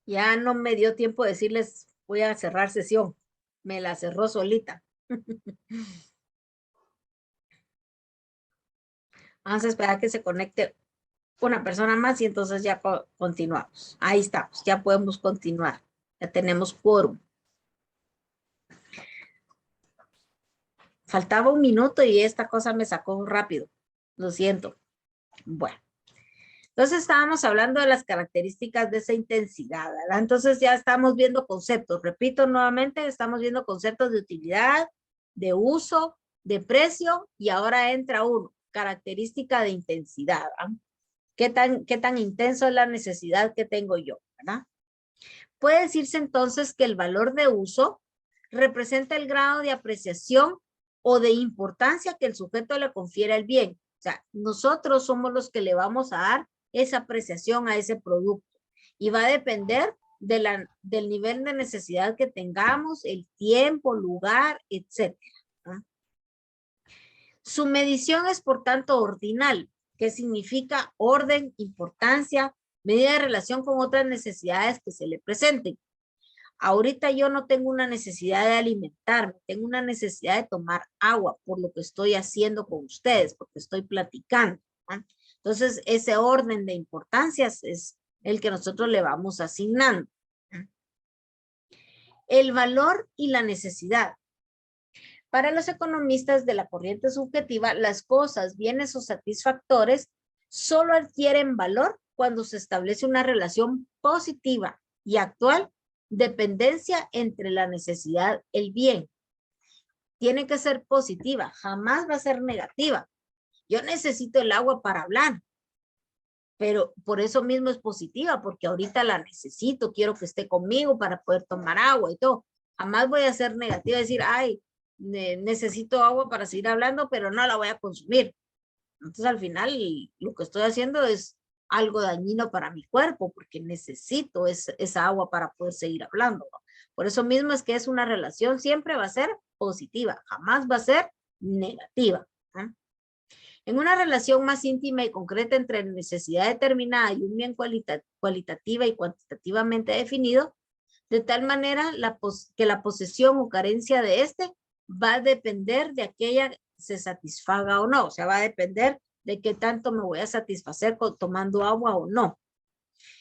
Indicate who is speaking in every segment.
Speaker 1: Ya no me dio tiempo de decirles, voy a cerrar sesión. Me la cerró solita. Vamos a esperar que se conecte una persona más y entonces ya continuamos. Ahí estamos, ya podemos continuar. Ya tenemos quórum. Faltaba un minuto y esta cosa me sacó rápido. Lo siento. Bueno. Entonces estábamos hablando de las características de esa intensidad, ¿verdad? Entonces ya estamos viendo conceptos. Repito nuevamente, estamos viendo conceptos de utilidad, de uso, de precio y ahora entra uno, característica de intensidad, ¿verdad? ¿Qué tan intenso es la necesidad que tengo yo, ¿verdad? Puede decirse entonces que el valor de uso representa el grado de apreciación o de importancia que el sujeto le confiere al bien. O sea, nosotros somos los que le vamos a dar esa apreciación a ese producto y va a depender del nivel de necesidad que tengamos, el tiempo, lugar, etc. Su medición es por tanto ordinal, que significa orden, importancia, medida de relación con otras necesidades que se le presenten. Ahorita yo no tengo una necesidad de alimentarme, tengo una necesidad de tomar agua por lo que estoy haciendo con ustedes, porque estoy platicando, ¿no? Entonces, ese orden de importancias es el que nosotros le vamos asignando, ¿no? El valor y la necesidad. Para los economistas de la corriente subjetiva, las cosas, bienes o satisfactores solo adquieren valor cuando se establece una relación positiva y actual dependencia entre la necesidad y el bien. Tiene que ser positiva, jamás va a ser negativa. Yo necesito el agua para hablar, pero por eso mismo es positiva, porque ahorita la necesito, quiero que esté conmigo para poder tomar agua y todo. Jamás voy a ser negativa, decir, ay, necesito agua para seguir hablando, pero no la voy a consumir. Entonces al final lo que estoy haciendo es algo dañino para mi cuerpo porque necesito esa agua para poder seguir hablando, ¿no? Por eso mismo es que es una relación, siempre va a ser positiva, jamás va a ser negativa, ¿no? En una relación más íntima y concreta entre necesidad determinada y un bien cualitativa y cuantitativamente definido, de tal manera que la posesión o carencia de este va a depender de aquella se satisfaga o no, o sea, va a depender de qué tanto me voy a satisfacer tomando agua o no.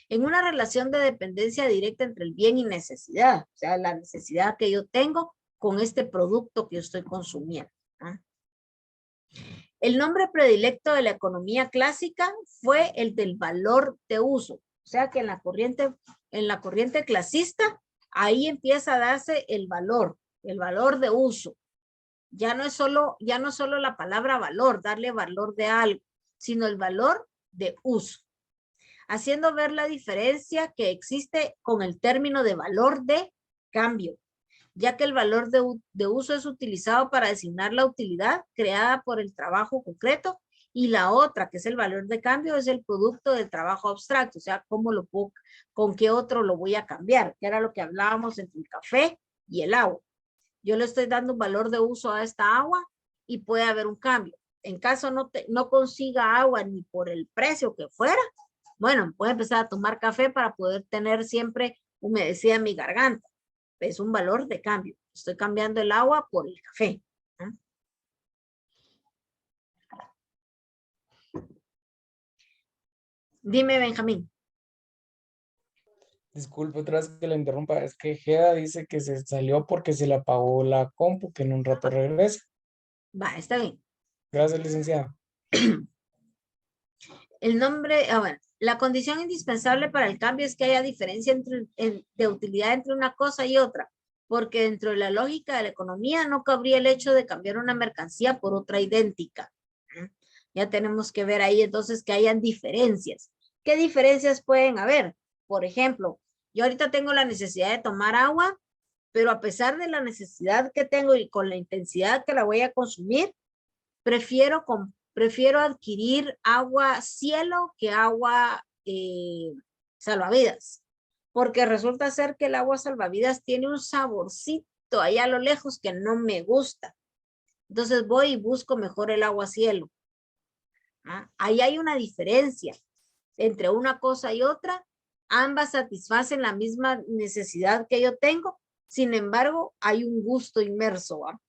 Speaker 1: En una relación de dependencia directa entre el bien y necesidad, o sea, la necesidad que yo tengo con este producto que yo estoy consumiendo, ¿no? El nombre predilecto de la economía clásica fue el del valor de uso, o sea que en la corriente clasista, ahí empieza a darse el valor de uso. Ya no solo la palabra valor, darle valor de algo, sino el valor de uso. Haciendo ver la diferencia que existe con el término de valor de cambio, ya que el valor de uso es utilizado para designar la utilidad creada por el trabajo concreto y la otra, que es el valor de cambio, es el producto del trabajo abstracto, o sea, con qué otro lo voy a cambiar, que era lo que hablábamos entre el café y el agua. Yo le estoy dando un valor de uso a esta agua y puede haber un cambio. En caso no consiga agua ni por el precio que fuera, bueno, puede empezar a tomar café para poder tener siempre humedecida mi garganta. Es un valor de cambio. Estoy cambiando el agua por el café, ¿no? Dime, Benjamín.
Speaker 2: Disculpe otra vez que la interrumpa, es que Geda dice que se salió porque se le apagó la compu, que en un rato regresa.
Speaker 1: Va, está bien.
Speaker 2: Gracias, licenciada.
Speaker 1: El nombre, bueno, la condición indispensable para el cambio es que haya diferencia de utilidad entre una cosa y otra, porque dentro de la lógica de la economía no cabría el hecho de cambiar una mercancía por otra idéntica. Ya tenemos que ver ahí entonces que hayan diferencias. ¿Qué diferencias pueden haber? Por ejemplo, yo ahorita tengo la necesidad de tomar agua, pero a pesar de la necesidad que tengo y con la intensidad que la voy a consumir, prefiero adquirir agua cielo que agua salvavidas, porque resulta ser que el agua salvavidas tiene un saborcito allá a lo lejos que no me gusta. Entonces voy y busco mejor el agua cielo. ¿Ah? Ahí hay una diferencia. entre una cosa y otra, ambas satisfacen la misma necesidad que yo tengo, sin embargo, hay un gusto inmerso, ¿va?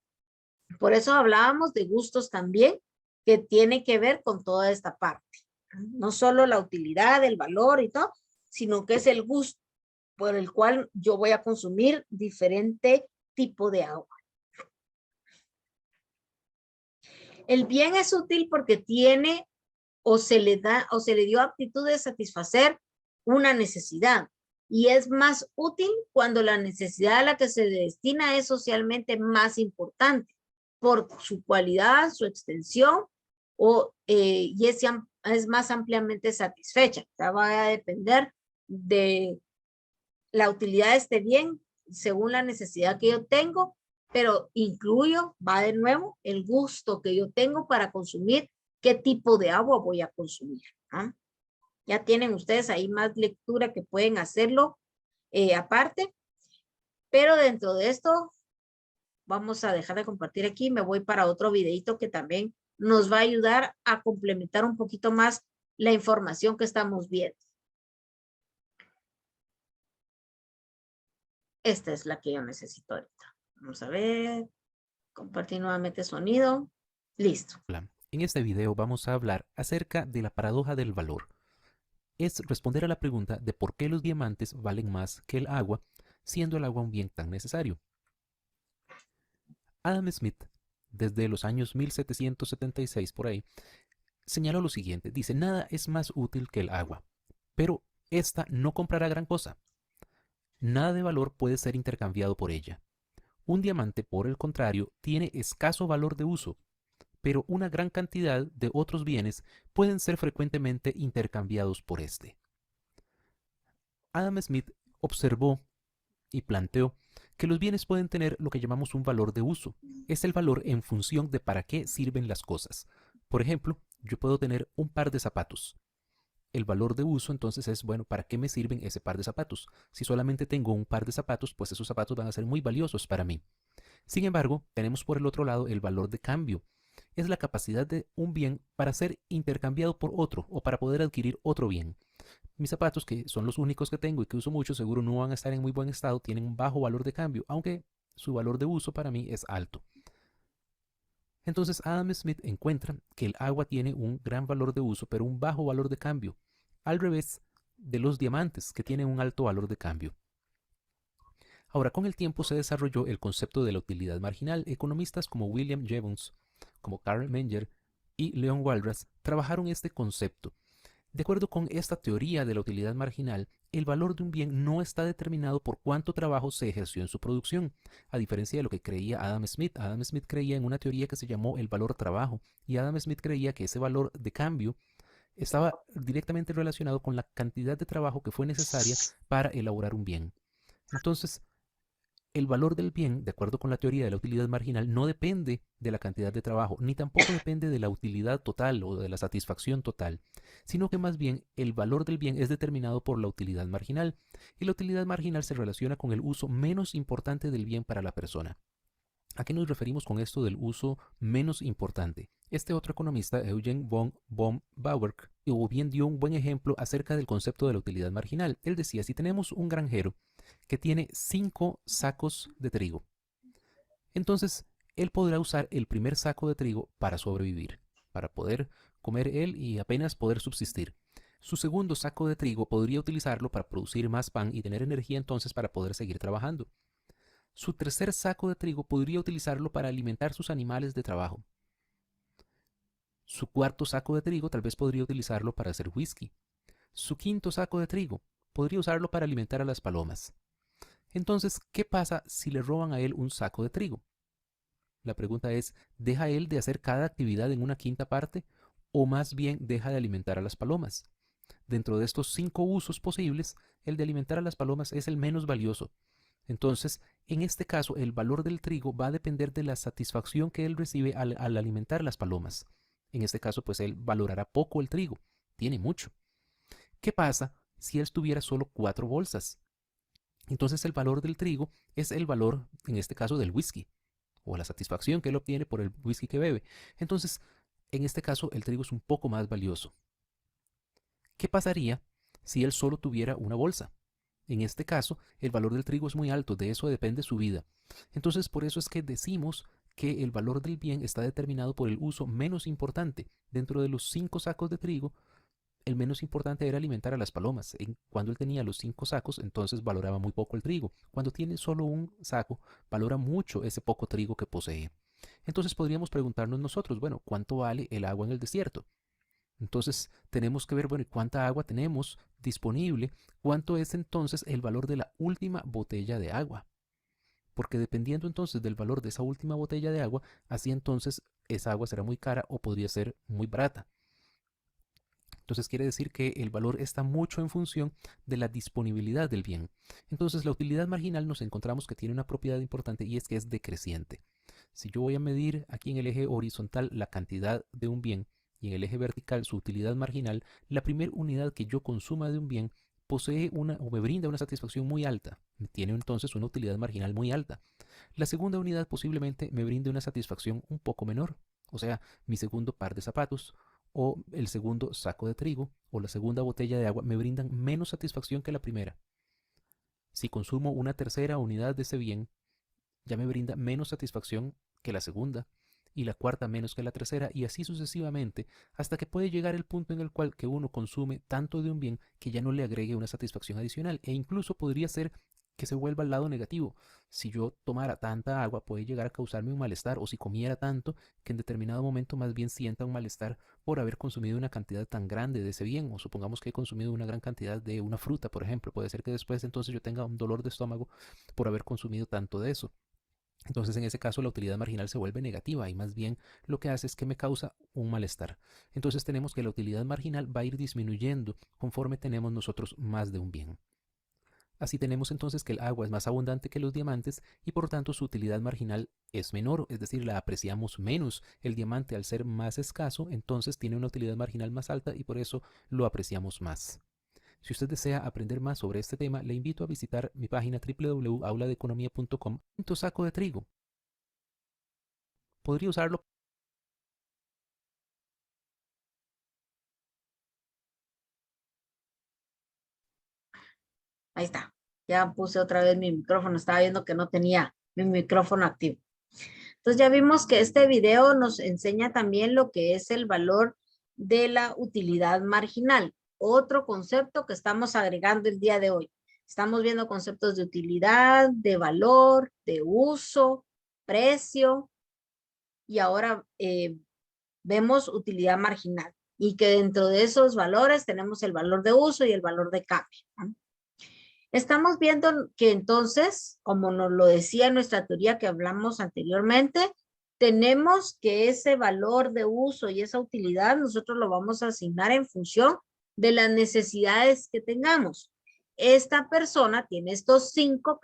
Speaker 1: Por eso hablábamos de gustos también, que tiene que ver con toda esta parte. No solo la utilidad, el valor y todo, sino que es el gusto por el cual yo voy a consumir diferente tipo de agua. El bien es útil porque tiene o se le da o se le dio aptitud de satisfacer una necesidad, y es más útil cuando la necesidad a la que se le destina es socialmente más importante por su cualidad, su extensión y es más ampliamente satisfecha. O sea, va a depender de la utilidad de este bien según la necesidad que yo tengo, pero va de nuevo el gusto que yo tengo para consumir, qué tipo de agua voy a consumir. ¿Ah? Ya tienen ustedes ahí más lectura que pueden hacerlo aparte, pero dentro de esto vamos a dejar de compartir aquí, me voy para otro videito que también nos va a ayudar a complementar un poquito más la información que estamos viendo. Esta es la que yo necesito ahorita. Vamos a ver, compartir nuevamente sonido. Listo.
Speaker 3: Hola, en este video vamos a hablar acerca de la paradoja del valor. Es responder a la pregunta de por qué los diamantes valen más que el agua, siendo el agua un bien tan necesario. Adam Smith, desde los años 1776 por ahí, señaló lo siguiente. Dice, nada es más útil que el agua, pero esta no comprará gran cosa. Nada de valor puede ser intercambiado por ella. Un diamante, por el contrario, tiene escaso valor de uso, pero una gran cantidad de otros bienes pueden ser frecuentemente intercambiados por este. Adam Smith observó y planteó que los bienes pueden tener lo que llamamos un valor de uso. Es el valor en función de para qué sirven las cosas. Por ejemplo, yo puedo tener un par de zapatos. El valor de uso entonces es, bueno, ¿para qué me sirven ese par de zapatos? Si solamente tengo un par de zapatos, pues esos zapatos van a ser muy valiosos para mí. Sin embargo, tenemos por el otro lado el valor de cambio. Es la capacidad de un bien para ser intercambiado por otro o para poder adquirir otro bien. Mis zapatos, que son los únicos que tengo y que uso mucho, seguro no van a estar en muy buen estado, tienen un bajo valor de cambio, aunque su valor de uso para mí es alto. Entonces Adam Smith encuentra que el agua tiene un gran valor de uso, pero un bajo valor de cambio, al revés de los diamantes, que tienen un alto valor de cambio. Ahora, con el tiempo se desarrolló el concepto de la utilidad marginal. Economistas como William Jevons, como Carl Menger y Leon Walras trabajaron este concepto. De acuerdo con esta teoría de la utilidad marginal, el valor de un bien no está determinado por cuánto trabajo se ejerció en su producción, a diferencia de lo que creía Adam Smith. Adam Smith creía en una teoría que se llamó el valor trabajo, y Adam Smith creía que ese valor de cambio estaba directamente relacionado con la cantidad de trabajo que fue necesaria para elaborar un bien. Entonces, el valor del bien, de acuerdo con la teoría de la utilidad marginal, no depende de la cantidad de trabajo, ni tampoco depende de la utilidad total o de la satisfacción total, sino que más bien el valor del bien es determinado por la utilidad marginal, y la utilidad marginal se relaciona con el uso menos importante del bien para la persona. ¿A qué nos referimos con esto del uso menos importante? Este otro economista, Eugen von Bauer, bien dio un buen ejemplo acerca del concepto de la utilidad marginal. Él decía, si tenemos un granjero que tiene 5 sacos de trigo, entonces él podrá usar el primer saco de trigo para sobrevivir, para poder comer él y apenas poder subsistir. Su segundo saco de trigo podría utilizarlo para producir más pan y tener energía entonces para poder seguir trabajando. Su tercer saco de trigo podría utilizarlo para alimentar sus animales de trabajo. Su cuarto saco de trigo tal vez podría utilizarlo para hacer whisky. Su quinto saco de trigo podría usarlo para alimentar a las palomas. Entonces, ¿qué pasa si le roban a él un saco de trigo? La pregunta es, ¿deja él de hacer cada actividad en una quinta parte o más bien deja de alimentar a las palomas? Dentro de estos 5 usos posibles, el de alimentar a las palomas es el menos valioso. Entonces, en este caso, el valor del trigo va a depender de la satisfacción que él recibe al alimentar las palomas. En este caso, pues él valorará poco el trigo. Tiene mucho. ¿Qué pasa si él tuviera solo 4 bolsas? Entonces el valor del trigo es el valor, en este caso, del whisky, o la satisfacción que él obtiene por el whisky que bebe. Entonces, en este caso, el trigo es un poco más valioso. ¿Qué pasaría si él solo tuviera una bolsa? En este caso, el valor del trigo es muy alto, de eso depende su vida. Entonces, por eso es que decimos que el valor del bien está determinado por el uso menos importante. Dentro de los 5 sacos de trigo, el menos importante era alimentar a las palomas. Cuando él tenía los 5 sacos, entonces valoraba muy poco el trigo. Cuando tiene solo un saco, valora mucho ese poco trigo que posee. Entonces podríamos preguntarnos nosotros, bueno, ¿cuánto vale el agua en el desierto? Entonces tenemos que ver, bueno, ¿cuánta agua tenemos disponible? ¿Cuánto es entonces el valor de la última botella de agua? Porque dependiendo entonces del valor de esa última botella de agua, así entonces esa agua será muy cara o podría ser muy barata. Entonces quiere decir que el valor está mucho en función de la disponibilidad del bien. Entonces la utilidad marginal nos encontramos que tiene una propiedad importante y es que es decreciente. Si yo voy a medir aquí en el eje horizontal la cantidad de un bien y en el eje vertical su utilidad marginal, la primera unidad que yo consuma de un bien posee una o me brinda una satisfacción muy alta, tiene entonces una utilidad marginal muy alta. La segunda unidad posiblemente me brinde una satisfacción un poco menor, o sea, mi segundo par de zapatos o el segundo saco de trigo o la segunda botella de agua me brindan menos satisfacción que la primera. Si consumo una tercera unidad de ese bien, ya me brinda menos satisfacción que la segunda y la cuarta menos que la tercera y así sucesivamente hasta que puede llegar el punto en el cual que uno consume tanto de un bien que ya no le agregue una satisfacción adicional e incluso podría ser que se vuelva al lado negativo. Si yo tomara tanta agua puede llegar a causarme un malestar o si comiera tanto que en determinado momento más bien sienta un malestar por haber consumido una cantidad tan grande de ese bien o supongamos que he consumido una gran cantidad de una fruta, por ejemplo, puede ser que después entonces yo tenga un dolor de estómago por haber consumido tanto de eso. Entonces en ese caso la utilidad marginal se vuelve negativa y más bien lo que hace es que me causa un malestar. Entonces tenemos que la utilidad marginal va a ir disminuyendo conforme tenemos nosotros más de un bien. Así tenemos entonces que el agua es más abundante que los diamantes y por tanto su utilidad marginal es menor, es decir, la apreciamos menos. El diamante al ser más escaso entonces tiene una utilidad marginal más alta y por eso lo apreciamos más. Si usted desea aprender más sobre este tema, le invito a visitar mi página www.auladeeconomia.com. Saco de trigo. Podría usarlo.
Speaker 1: Ahí está. Ya puse otra vez mi micrófono. Estaba viendo que no tenía mi micrófono activo. Entonces ya vimos que este video nos enseña también lo que es el valor de la utilidad marginal. Otro concepto que estamos agregando el día de hoy. Estamos viendo conceptos de utilidad, de valor, de uso, precio. Y ahora vemos utilidad marginal. Y que dentro de esos valores tenemos el valor de uso y el valor de cambio, ¿no? Estamos viendo que entonces, como nos lo decía nuestra teoría que hablamos anteriormente, tenemos que ese valor de uso y esa utilidad nosotros lo vamos a asignar en función de las necesidades que tengamos. Esta persona tiene estos 5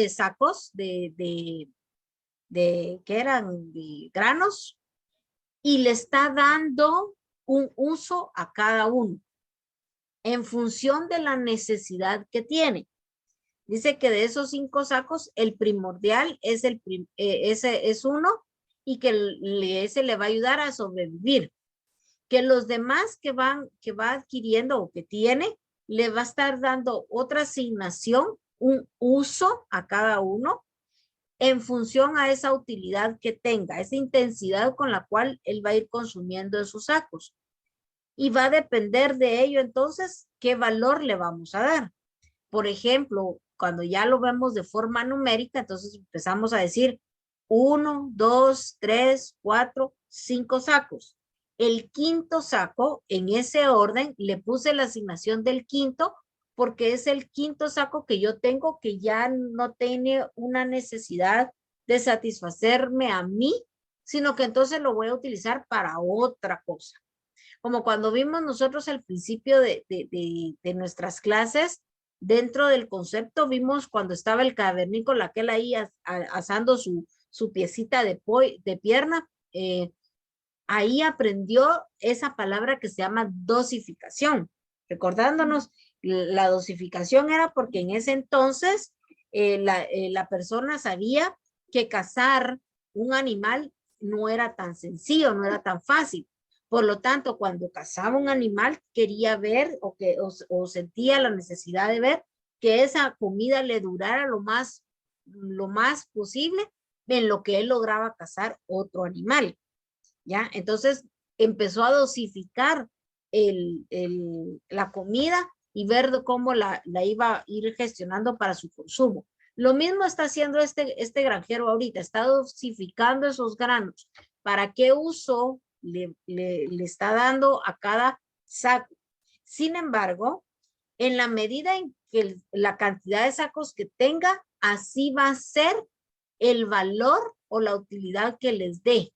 Speaker 1: sacos ¿qué eran? De granos y le está dando un uso a cada uno en función de la necesidad que tiene. Dice que de esos 5 sacos, el primordial es ese es uno y que ese le va a ayudar a sobrevivir. Que los demás que va adquiriendo o que tiene, le va a estar dando otra asignación, un uso a cada uno en función a esa utilidad que tenga, esa intensidad con la cual él va a ir consumiendo esos sacos. Y va a depender de ello entonces qué valor le vamos a dar. Por ejemplo, cuando ya lo vemos de forma numérica, entonces empezamos a decir 1, 2, 3, 4, 5 sacos. El quinto saco, en ese orden, le puse la asignación del quinto porque es el quinto saco que yo tengo que ya no tiene una necesidad de satisfacerme a mí, sino que entonces lo voy a utilizar para otra cosa. Como cuando vimos nosotros al principio de nuestras clases, dentro del concepto vimos cuando estaba el cavernícola aquel ahí asando su piecita de pierna, ahí aprendió esa palabra que se llama dosificación, recordándonos, la dosificación era porque en ese entonces la persona sabía que cazar un animal no era tan sencillo, no era tan fácil. Por lo tanto, cuando cazaba un animal, quería ver o sentía la necesidad de ver que esa comida le durara lo más posible en lo que él lograba cazar otro animal, ¿ya? Entonces empezó a dosificar la comida y ver cómo la iba a ir gestionando para su consumo. Lo mismo está haciendo este granjero ahorita, está dosificando esos granos. ¿Para qué uso le está dando a cada saco? Sin embargo, en la medida en que la cantidad de sacos que tenga, así va a ser el valor o la utilidad que les dé,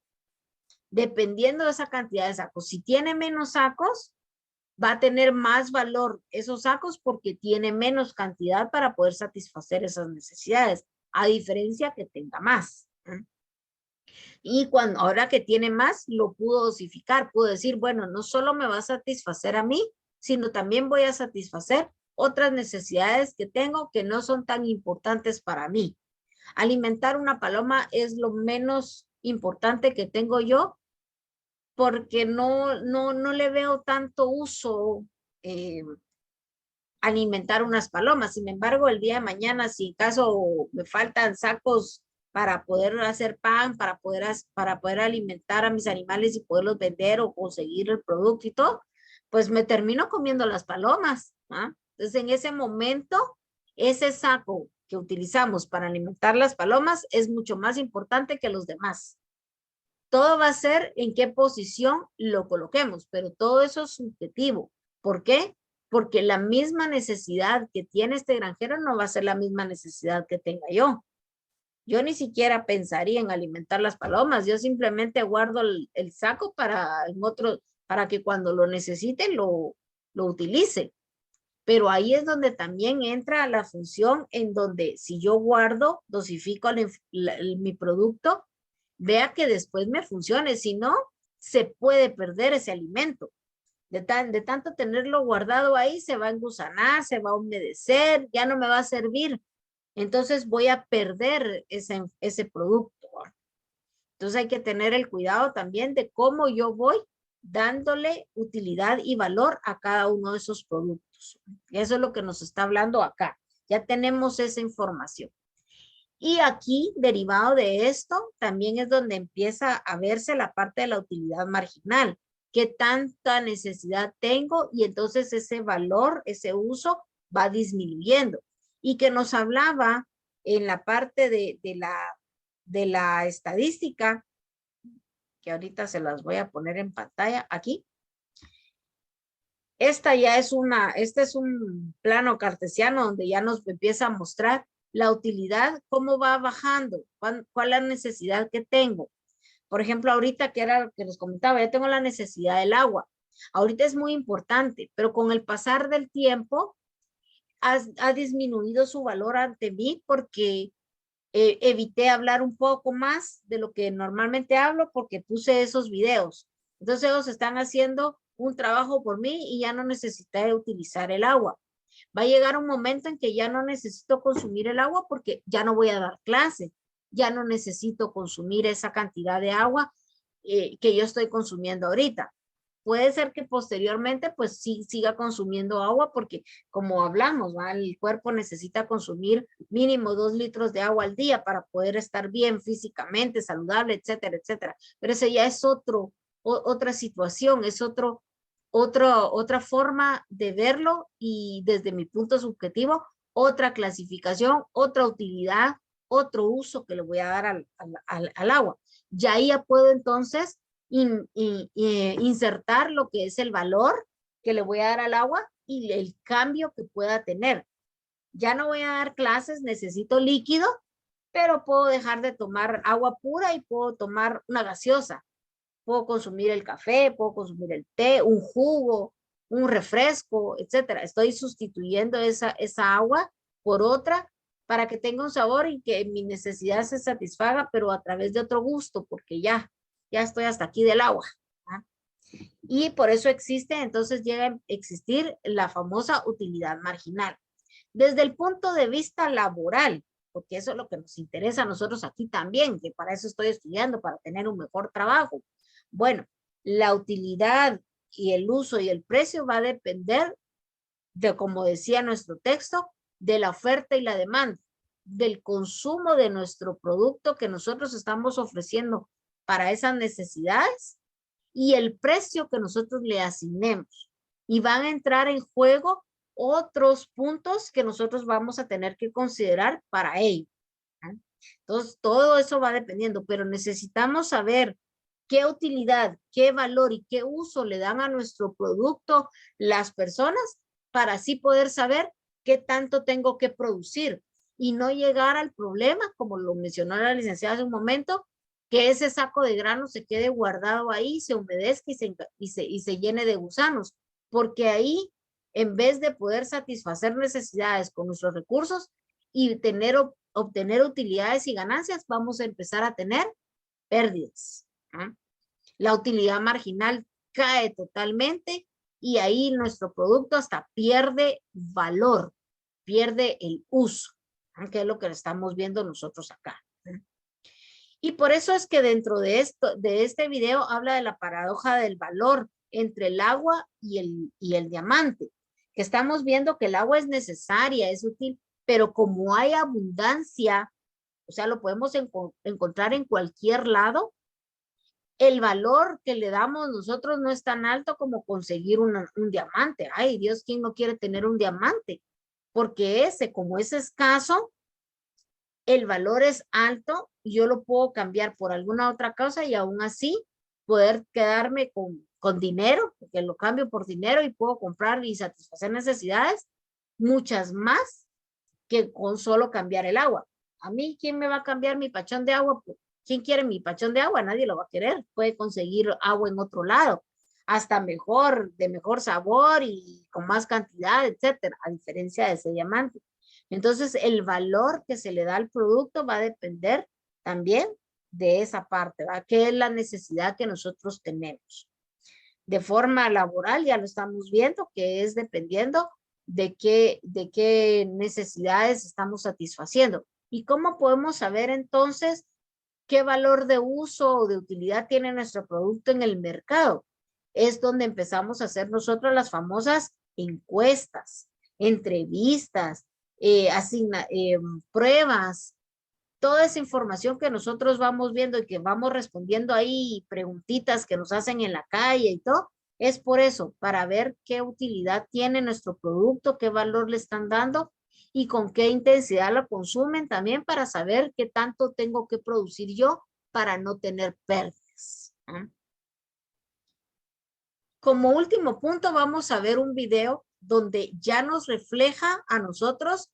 Speaker 1: dependiendo de esa cantidad de sacos. Si tiene menos sacos, va a tener más valor esos sacos porque tiene menos cantidad para poder satisfacer esas necesidades, a diferencia que tenga más. Y ahora que tiene más, lo pudo dosificar, pudo decir, bueno, no solo me va a satisfacer a mí, sino también voy a satisfacer otras necesidades que tengo que no son tan importantes para mí. Alimentar una paloma es lo menos importante que tengo yo, porque no le veo tanto uso alimentar unas palomas. Sin embargo, el día de mañana, si en caso me faltan sacos para poder hacer pan, para poder alimentar a mis animales y poderlos vender o conseguir el producto y todo, pues me termino comiendo las palomas, ¿ah? Entonces, en ese momento, ese saco que utilizamos para alimentar las palomas es mucho más importante que los demás. Todo va a ser en qué posición lo coloquemos, pero todo eso es subjetivo. ¿Por qué? Porque la misma necesidad que tiene este granjero no va a ser la misma necesidad que tenga yo. Yo ni siquiera pensaría en alimentar las palomas, yo simplemente guardo el saco para que cuando lo necesite lo utilice. Pero ahí es donde también entra la función en donde si yo guardo, dosifico mi producto, vea que después me funcione, si no, se puede perder ese alimento. De tanto tenerlo guardado ahí, se va a engusanar, se va a humedecer, ya no me va a servir. Entonces voy a perder ese producto. Entonces hay que tener el cuidado también de cómo yo voy dándole utilidad y valor a cada uno de esos productos. Eso es lo que nos está hablando acá. Ya tenemos esa información. Y aquí, derivado de esto, también es donde empieza a verse la parte de la utilidad marginal. ¿Qué tanta necesidad tengo? Y entonces ese valor, ese uso va disminuyendo. Y que nos hablaba en la parte de la estadística, que ahorita se las voy a poner en pantalla aquí. Este es un plano cartesiano donde ya nos empieza a mostrar la utilidad, cómo va bajando, cuál es la necesidad que tengo. Por ejemplo, ahorita que era lo que les comentaba, ya tengo la necesidad del agua. Ahorita es muy importante, pero con el pasar del tiempo ha disminuido su valor ante mí porque evité hablar un poco más de lo que normalmente hablo porque puse esos videos. Entonces ellos están haciendo un trabajo por mí y ya no necesité utilizar el agua. Va a llegar un momento en que ya no necesito consumir el agua porque ya no voy a dar clase. Ya no necesito consumir esa cantidad de agua que yo estoy consumiendo ahorita. Puede ser que posteriormente pues sí siga consumiendo agua porque como hablamos, ¿va? El cuerpo necesita consumir mínimo 2 litros de agua al día para poder estar bien físicamente, saludable, etcétera, etcétera. Pero ese ya es otra situación, es otra forma de verlo y desde mi punto subjetivo, otra clasificación, otra utilidad, otro uso que le voy a dar al agua. Ya ahí ya puedo entonces insertar lo que es el valor que le voy a dar al agua y el cambio que pueda tener. Ya no voy a dar clases, necesito líquido, pero puedo dejar de tomar agua pura y puedo tomar una gaseosa. Puedo consumir el café, puedo consumir el té, un jugo, un refresco, etcétera. Estoy sustituyendo esa agua por otra para que tenga un sabor y que mi necesidad se satisfaga, pero a través de otro gusto, porque ya estoy hasta aquí del agua. ¿Eh? Y por eso entonces llega a existir la famosa utilidad marginal. Desde el punto de vista laboral, porque eso es lo que nos interesa a nosotros aquí también, que para eso estoy estudiando, para tener un mejor trabajo. Bueno, La utilidad y el uso y el precio va a depender de, como decía nuestro texto, de la oferta y la demanda, del consumo de nuestro producto que nosotros estamos ofreciendo para esas necesidades y el precio que nosotros le asignemos. Y van a entrar en juego otros puntos que nosotros vamos a tener que considerar para ello. Entonces, todo eso va dependiendo, pero necesitamos saber qué utilidad, qué valor y qué uso le dan a nuestro producto las personas para así poder saber qué tanto tengo que producir y no llegar al problema, como lo mencionó la licenciada hace un momento, que ese saco de grano se quede guardado ahí, se humedezca y se llene de gusanos, porque ahí, en vez de poder satisfacer necesidades con nuestros recursos y obtener utilidades y ganancias, vamos a empezar a tener pérdidas. La utilidad marginal cae totalmente y ahí nuestro producto hasta pierde valor, pierde el uso, que es lo que estamos viendo nosotros acá. Y por eso es que dentro de este video habla de la paradoja del valor entre el agua y el diamante, que estamos viendo que el agua es necesaria, es útil, pero como hay abundancia, o sea, lo podemos encontrar en cualquier lado, el valor que le damos nosotros no es tan alto como conseguir un diamante. Ay, Dios, ¿quién no quiere tener un diamante? Porque como es escaso, el valor es alto y yo lo puedo cambiar por alguna otra cosa y aún así poder quedarme con dinero, porque lo cambio por dinero y puedo comprar y satisfacer necesidades, muchas más que con solo cambiar el agua. A mí, ¿quién me va a cambiar mi pachón de agua? ¿Quién quiere mi pachón de agua? Nadie lo va a querer. Puede conseguir agua en otro lado, hasta mejor, de mejor sabor y con más cantidad, etcétera, a diferencia de ese diamante. Entonces, el valor que se le da al producto va a depender también de esa parte, ¿va? ¿Qué es la necesidad que nosotros tenemos? De forma laboral, ya lo estamos viendo, que es dependiendo de qué necesidades estamos satisfaciendo. ¿Y cómo podemos saber entonces qué valor de uso o de utilidad tiene nuestro producto en el mercado? Es donde empezamos a hacer nosotros las famosas encuestas, entrevistas, pruebas, toda esa información que nosotros vamos viendo y que vamos respondiendo ahí, preguntitas que nos hacen en la calle y todo, es por eso, para ver qué utilidad tiene nuestro producto, qué valor le están dando y con qué intensidad lo consumen también para saber qué tanto tengo que producir yo para no tener pérdidas. Como último punto, vamos a ver un video donde ya nos refleja a nosotros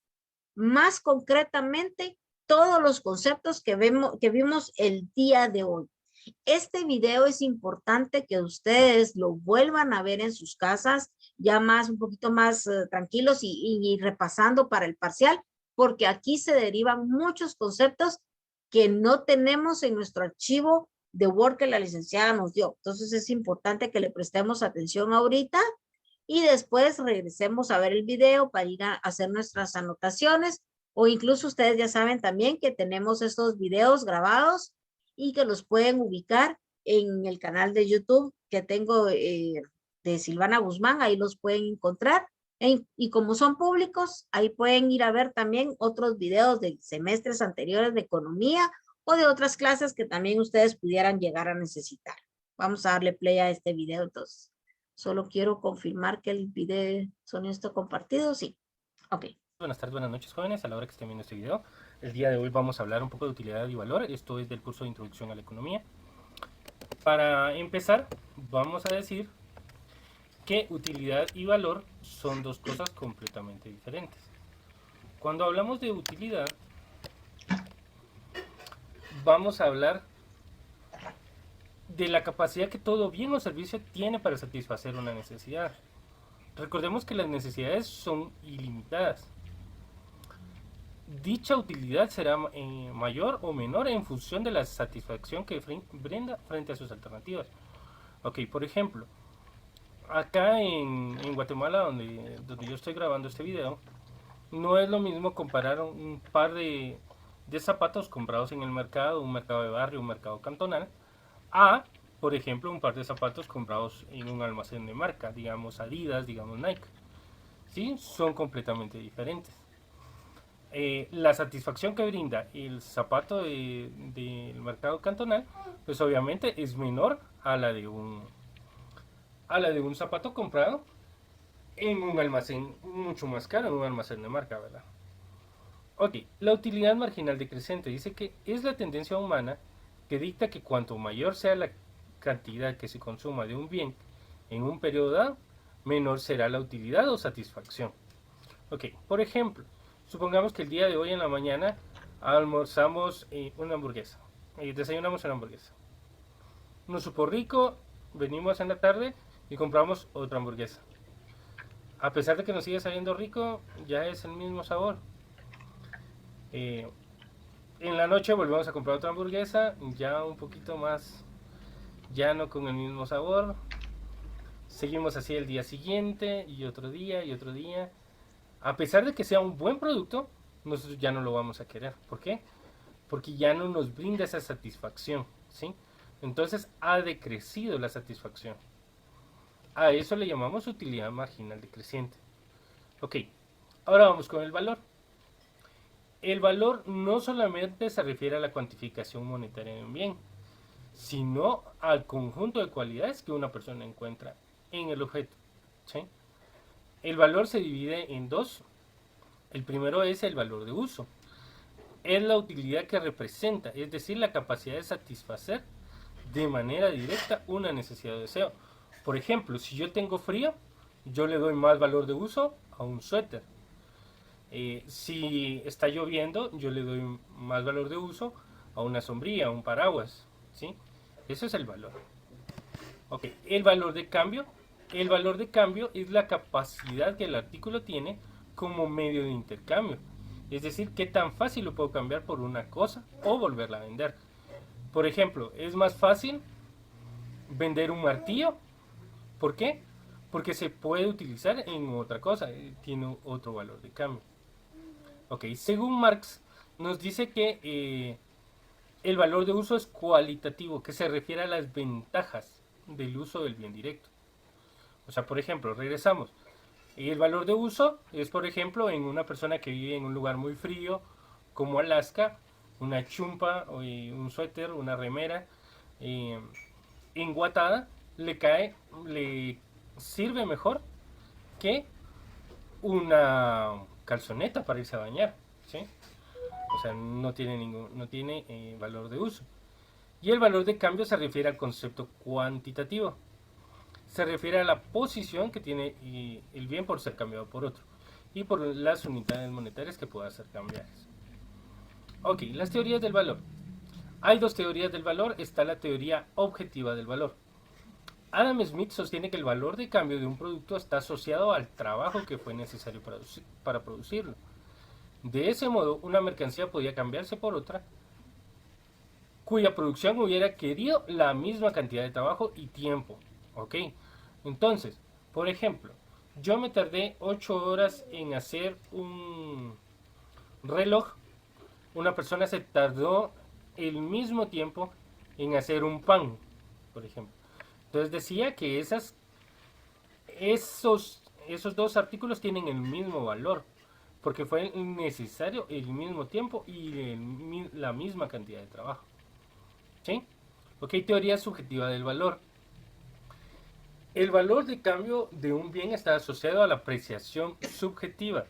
Speaker 1: más concretamente todos los conceptos que vimos el día de hoy. Este video es importante que ustedes lo vuelvan a ver en sus casas, ya un poquito más tranquilos y repasando para el parcial, porque aquí se derivan muchos conceptos que no tenemos en nuestro archivo de Word que la licenciada nos dio. Entonces es importante que le prestemos atención ahorita y después regresemos a ver el video para ir a hacer nuestras anotaciones, o incluso ustedes ya saben también que tenemos estos videos grabados y que los pueden ubicar en el canal de YouTube que tengo de Silvana Guzmán, ahí los pueden encontrar. Y como son públicos, ahí pueden ir a ver también otros videos de semestres anteriores de economía o de otras clases que también ustedes pudieran llegar a necesitar. Vamos a darle play a este video entonces. Solo quiero confirmar que el video sonido está compartido. Sí. Ok.
Speaker 4: Buenas tardes, buenas noches, jóvenes, a la hora que estén viendo este video. El día de hoy vamos a hablar un poco de utilidad y valor. Esto es del curso de Introducción a la Economía. Para empezar, vamos a decir que utilidad y valor son dos cosas completamente diferentes. Cuando hablamos de utilidad, vamos a hablar de la capacidad que todo bien o servicio tiene para satisfacer una necesidad. Recordemos que las necesidades son ilimitadas. Dicha utilidad será mayor o menor en función de la satisfacción que brinda frente a sus alternativas. Ok, por ejemplo, acá en Guatemala, donde yo estoy grabando este video, no es lo mismo comparar un par de zapatos comprados en el mercado, un mercado de barrio, un mercado cantonal, a por ejemplo, un par de zapatos comprados en un almacén de marca, digamos Adidas, digamos Nike. ¿Sí? Son completamente diferentes. La satisfacción que brinda el zapato del mercado cantonal, pues obviamente es menor a la de un zapato comprado en un almacén mucho más caro, en un almacén de marca, ¿verdad? Ok, la utilidad marginal decreciente dice que es la tendencia humana que dicta que cuanto mayor sea la cantidad que se consuma de un bien en un periodo dado, menor será la utilidad o satisfacción. Ok, por ejemplo, supongamos que el día de hoy en la mañana almorzamos una hamburguesa, desayunamos una hamburguesa. Nos supo rico, venimos en la tarde y compramos otra hamburguesa. A pesar de que nos sigue sabiendo rico, ya es el mismo sabor. En la noche volvemos a comprar otra hamburguesa, ya un poquito más, ya no con el mismo sabor. Seguimos así el día siguiente y otro día y otro día. A pesar de que sea un buen producto, nosotros ya no lo vamos a querer. ¿Por qué? Porque ya no nos brinda esa satisfacción, ¿sí? Entonces ha decrecido la satisfacción. A eso le llamamos utilidad marginal decreciente. Ok, ahora vamos con el valor. El valor no solamente se refiere a la cuantificación monetaria de un bien, sino al conjunto de cualidades que una persona encuentra en el objeto, ¿sí? El valor se divide en dos. El primero es el valor de uso. Es la utilidad que representa, es decir, la capacidad de satisfacer de manera directa una necesidad o deseo. Por ejemplo, si yo tengo frío, yo le doy más valor de uso a un suéter. Si está lloviendo, yo le doy más valor de uso a una sombrilla, a un paraguas, ¿sí? Eso es el valor. Ok, el valor de cambio. El valor de cambio es la capacidad que el artículo tiene como medio de intercambio. Es decir, qué tan fácil lo puedo cambiar por una cosa o volverla a vender. Por ejemplo, es más fácil vender un martillo. ¿Por qué? Porque se puede utilizar en otra cosa, tiene otro valor de cambio. Ok, según Marx, nos dice que el valor de uso es cualitativo, que se refiere a las ventajas del uso del bien directo. O sea, por ejemplo, regresamos. El valor de uso es, por ejemplo, en una persona que vive en un lugar muy frío, como Alaska, una chumpa, un suéter, una remera, enguatada, le sirve mejor que una calzoneta para irse a bañar, ¿sí? O sea, no tiene valor de uso. Y el valor de cambio se refiere al concepto cuantitativo. Se refiere a la posición que tiene el bien por ser cambiado por otro y por las unidades monetarias que puedan ser cambiadas. Ok, las teorías del valor. Hay dos teorías del valor. Está la teoría objetiva del valor. Adam Smith sostiene que el valor de cambio de un producto está asociado al trabajo que fue necesario para producirlo. De ese modo, una mercancía podía cambiarse por otra cuya producción hubiera querido la misma cantidad de trabajo y tiempo. Ok, entonces, por ejemplo, yo me tardé 8 horas en hacer un reloj. Una persona se tardó el mismo tiempo en hacer un pan, por ejemplo. Entonces decía que esos dos artículos tienen el mismo valor, porque fue necesario el mismo tiempo y la misma cantidad de trabajo. ¿Sí? Ok, teoría subjetiva del valor. El valor de cambio de un bien está asociado a la apreciación subjetiva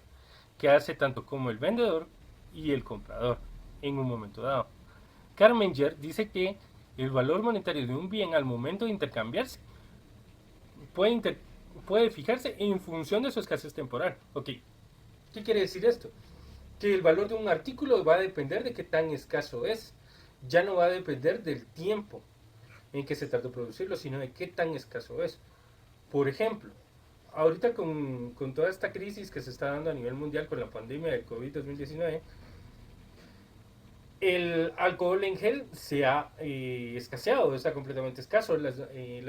Speaker 4: que hace tanto como el vendedor y el comprador en un momento dado. Carmenger dice que el valor monetario de un bien al momento de intercambiarse puede fijarse en función de su escasez temporal. Ok, ¿qué quiere decir esto? Que el valor de un artículo va a depender de qué tan escaso es. Ya no va a depender del tiempo en que se tardó en producirlo, sino de qué tan escaso es. Por ejemplo, ahorita con toda esta crisis que se está dando a nivel mundial con la pandemia del COVID-2019, el alcohol en gel se ha escaseado, está completamente escaso. Las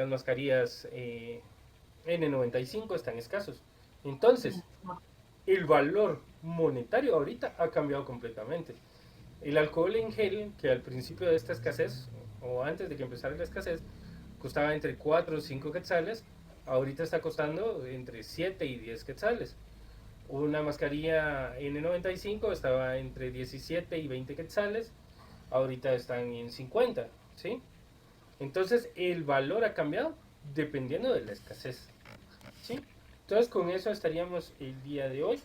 Speaker 4: mascarillas N95 están escasos. Entonces, el valor monetario ahorita ha cambiado completamente. El alcohol en gel, que al principio de esta escasez, o antes de que empezara la escasez, costaba entre 4 o 5 quetzales, ahorita está costando entre 7 y 10 quetzales. Una mascarilla N95 estaba entre 17 y 20 quetzales, ahorita están en 50, ¿sí? Entonces el valor ha cambiado dependiendo de la escasez, ¿sí? Entonces con eso estaríamos el día de hoy.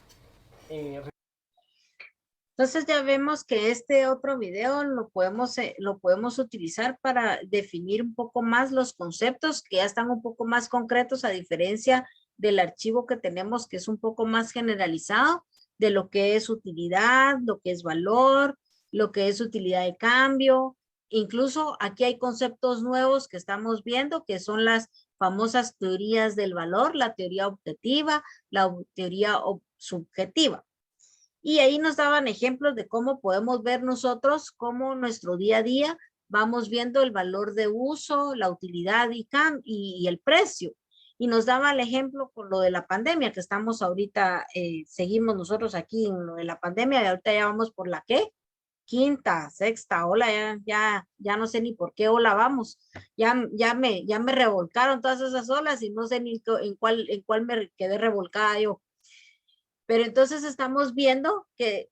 Speaker 1: Entonces ya vemos que este otro video lo podemos utilizar para definir un poco más los conceptos que ya están un poco más concretos, a diferencia del archivo que tenemos, que es un poco más generalizado de lo que es utilidad, lo que es valor, lo que es utilidad de cambio. Incluso aquí hay conceptos nuevos que estamos viendo, que son las famosas teorías del valor, la teoría objetiva, la teoría subjetiva. Y ahí nos daban ejemplos de cómo podemos ver nosotros, cómo nuestro día a día vamos viendo el valor de uso, la utilidad y el precio. Y nos daba el ejemplo con lo de la pandemia, que estamos ahorita, seguimos nosotros aquí en lo de la pandemia, y ahorita ya vamos por la ¿qué? Quinta, sexta ola, ya no sé ni por qué ola vamos. Ya me revolcaron todas esas olas y no sé ni en cuál me quedé revolcada yo. Pero entonces estamos viendo que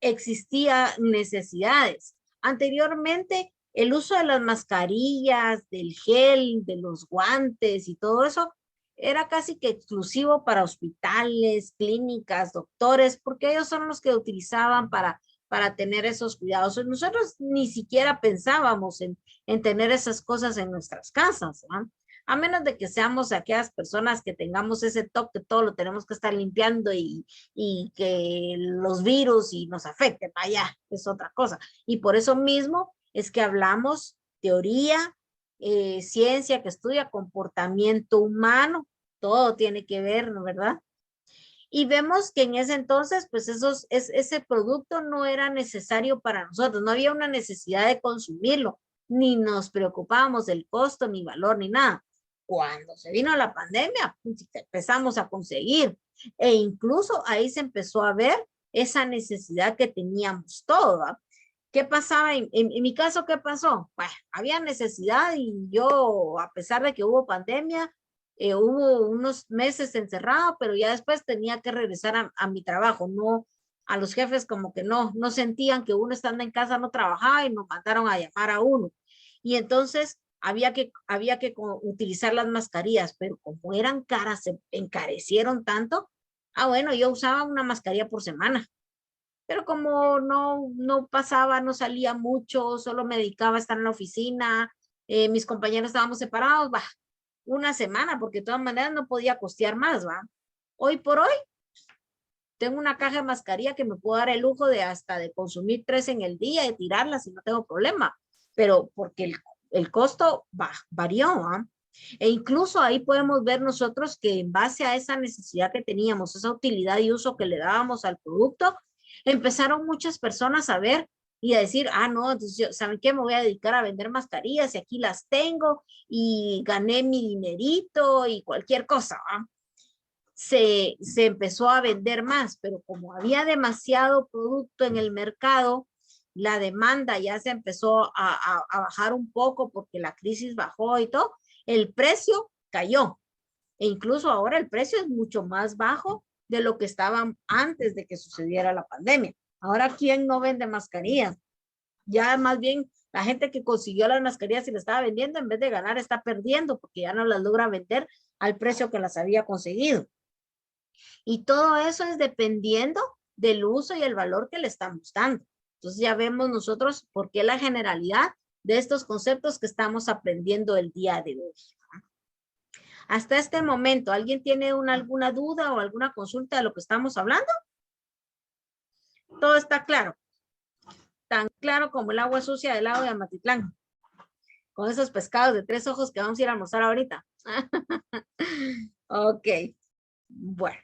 Speaker 1: existían necesidades. Anteriormente, el uso de las mascarillas, del gel, de los guantes y todo eso, era casi que exclusivo para hospitales, clínicas, doctores, porque ellos son los que utilizaban para tener esos cuidados. Nosotros ni siquiera pensábamos en tener esas cosas en nuestras casas, ¿no? A menos de que seamos aquellas personas que tengamos ese toque, todo lo tenemos que estar limpiando y que los virus y nos afecten, vaya, es otra cosa. Y por eso mismo es que hablamos teoría, ciencia que estudia comportamiento humano, todo tiene que ver, ¿no? ¿Verdad? Y vemos que en ese entonces, pues ese producto no era necesario para nosotros, no había una necesidad de consumirlo, ni nos preocupábamos del costo, ni valor, ni nada. Cuando se vino la pandemia, pues, empezamos a conseguir, e incluso ahí se empezó a ver esa necesidad que teníamos todos, ¿va? ¿Qué pasaba? En mi caso, ¿qué pasó? Bueno, había necesidad y yo, a pesar de que hubo pandemia, hubo unos meses encerrado, pero ya después tenía que regresar a mi trabajo. No, a los jefes como que no sentían que uno estando en casa no trabajaba y nos mandaron a llamar a uno. Y entonces había que utilizar las mascarillas, pero como eran caras, se encarecieron tanto. Bueno, yo usaba una mascarilla por semana, pero como no pasaba, no salía mucho, solo me dedicaba a estar en la oficina, mis compañeros estábamos separados, una semana, porque de todas maneras no podía costear más, ¿va? Hoy por hoy, tengo una caja de mascarilla que me puedo dar el lujo de hasta de consumir 3 en el día, de tirarlas y no tengo problema, pero porque el costo varió, ¿ah? E incluso ahí podemos ver nosotros que en base a esa necesidad que teníamos, esa utilidad y uso que le dábamos al producto, empezaron muchas personas a ver y a decir, no, entonces, ¿saben qué? Me voy a dedicar a vender mascarillas y aquí las tengo y gané mi dinerito y cualquier cosa, ¿va? Se empezó a vender más, pero como había demasiado producto en el mercado, la demanda ya se empezó a bajar un poco porque la crisis bajó y todo, el precio cayó. E incluso ahora el precio es mucho más bajo de lo que estaban antes de que sucediera la pandemia. Ahora, ¿quién no vende mascarillas? Ya más bien la gente que consiguió las mascarillas y las estaba vendiendo, en vez de ganar, está perdiendo porque ya no las logra vender al precio que las había conseguido. Y todo eso es dependiendo del uso y el valor que le estamos dando. Entonces ya vemos nosotros por qué la generalidad de estos conceptos que estamos aprendiendo el día de hoy. Hasta este momento, ¿alguien tiene alguna duda o alguna consulta de lo que estamos hablando? Todo está claro. Tan claro como el agua sucia del lago de Amatitlán. Con esos pescados de 3 ojos que vamos a ir a almorzar ahorita. Ok. Bueno.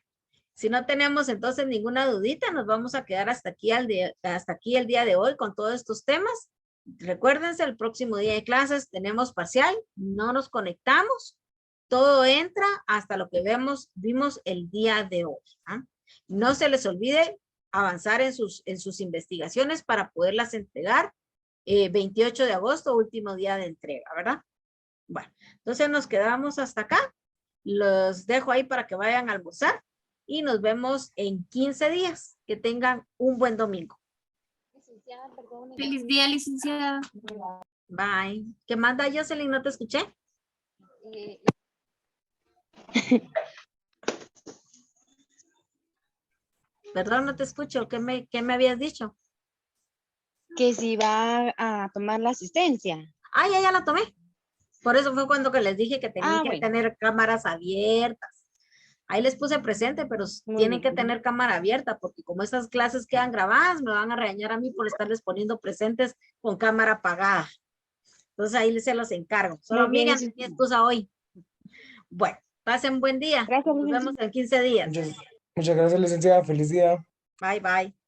Speaker 1: Si no tenemos entonces ninguna dudita, nos vamos a quedar hasta aquí el día de hoy con todos estos temas. Recuérdense, el próximo día de clases tenemos parcial, no nos conectamos, todo entra hasta lo que vimos el día de hoy. No se les olvide avanzar en sus investigaciones para poderlas entregar 28 de agosto, último día de entrega, ¿verdad? Bueno, entonces nos quedamos hasta acá. Los dejo ahí para que vayan a almorzar y nos vemos en 15 días. Que tengan un buen domingo.
Speaker 5: Feliz día, licenciada.
Speaker 1: Bye. ¿Qué manda, Jocelyn? ¿No te escuché? Perdón, no te escucho. ¿Qué me habías dicho?
Speaker 6: Que si va a tomar la asistencia.
Speaker 1: Ah, ya la tomé. Por eso fue cuando que les dije que tenían que
Speaker 6: Bueno.
Speaker 1: tener cámaras abiertas. Ahí les puse presente, pero
Speaker 6: Muy
Speaker 1: tienen que
Speaker 6: bien.
Speaker 1: tener cámara abierta, porque como esas clases quedan grabadas, me van a regañar a mí por estarles poniendo presentes con cámara apagada. Entonces ahí se los encargo. Solo
Speaker 6: Muy bien,
Speaker 1: miren,
Speaker 6: eso
Speaker 1: mi excusa hoy. Bueno, pasen buen día.
Speaker 6: Gracias,
Speaker 1: Nos
Speaker 6: licenciada.
Speaker 1: vemos en 15 días.
Speaker 2: Muchas gracias, licenciada. Feliz día.
Speaker 1: Bye, bye.